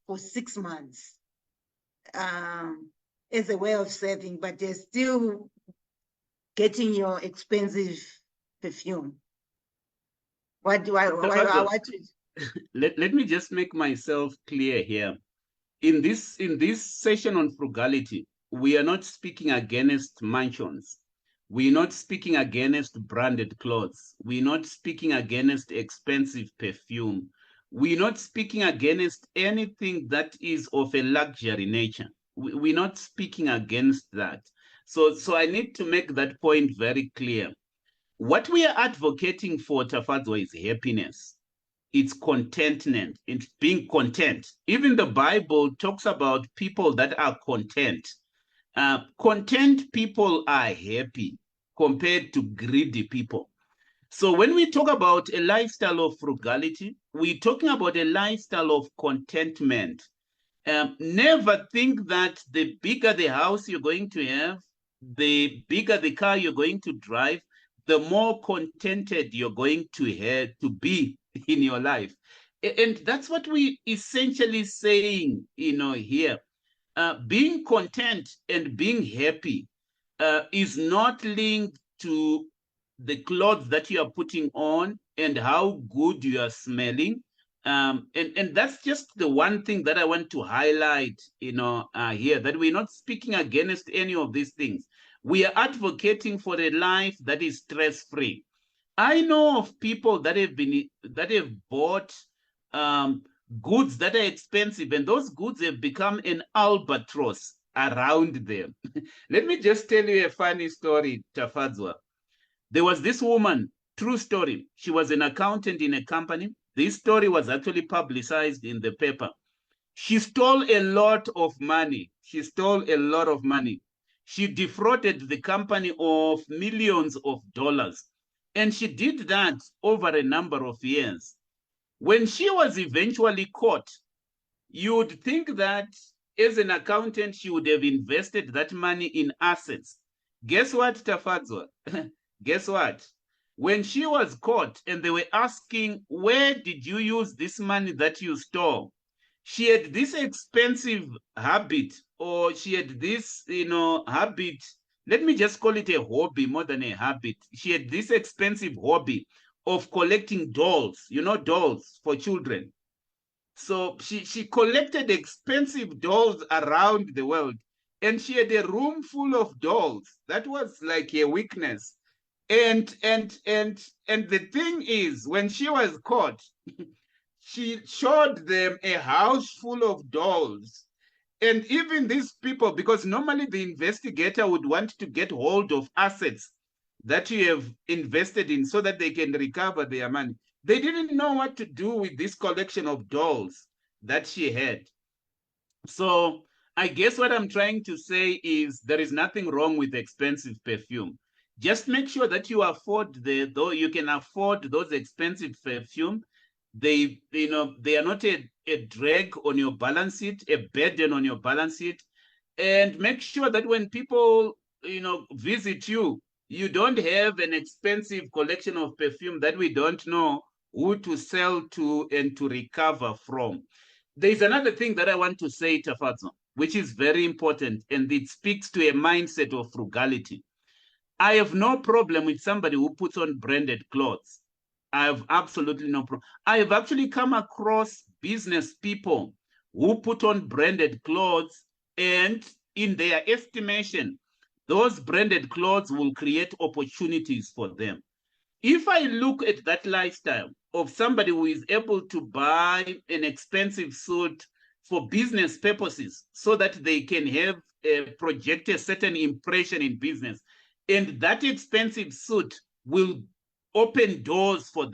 for 6 months as a way of saving, but they're still getting your expensive perfume. What do I let me just make myself clear here. In this session on frugality, we are not speaking against mansions. We're not speaking against branded clothes. We're not speaking against expensive perfume. We're not speaking against anything that is of a luxury nature. We're not speaking against that. So I need to make that point very clear. What we are advocating for, Tafadzwa, is happiness. It's contentment. It's being content. Even the Bible talks about people that are content. Content people are happy compared to greedy people. So when we talk about a lifestyle of frugality, we're talking about a lifestyle of contentment. Never think that the bigger the house you're going to have, the bigger the car you're going to drive, the more contented you're going to have to be in your life. And that's what we essentially saying, here. Being content and being happy is not linked to the clothes that you are putting on and how good you are smelling. And that's just the one thing that I want to highlight, here, that we're not speaking against any of these things. We are advocating for a life that is stress-free. I know of people that have bought goods that are expensive, and those goods have become an albatross around them. Let me just tell you a funny story, Tafadzwa. There was this woman, true story. She was an accountant in a company. This story was actually publicized in the paper. She stole a lot of money. She stole a lot of money. She defrauded the company of millions of dollars. And she did that over a number of years. When she was eventually caught, you would think that as an accountant, she would have invested that money in assets. Guess what, Tafadzwa? Guess what? When she was caught and they were asking, where did you use this money that you stole? She had this expensive habit, or she had this, habit. Let me just call it a hobby more than a habit. She had this expensive hobby of collecting dolls, dolls for children. So she collected expensive dolls around the world, and she had a room full of dolls. That was like a weakness. And the thing is, when she was caught, she showed them a house full of dolls. And even these people, because normally the investigator would want to get hold of assets that you have invested in so that they can recover their money. They didn't know what to do with this collection of dolls that she had. So I guess what I'm trying to say is there is nothing wrong with expensive perfume. Just make sure that you afford though you can afford those expensive perfume. They are not a drag on your balance sheet, a burden on your balance sheet. And make sure that when people visit you, you don't have an expensive collection of perfume that we don't know who to sell to and to recover from. There's another thing that I want to say, Tafazo, which is very important, and it speaks to a mindset of frugality. I have no problem with somebody who puts on branded clothes. I have absolutely no problem. I have actually come across business people who put on branded clothes, and in their estimation, those branded clothes will create opportunities for them. If I look at that lifestyle of somebody who is able to buy an expensive suit for business purposes so that they can have project a certain impression in business, and that expensive suit will open doors for them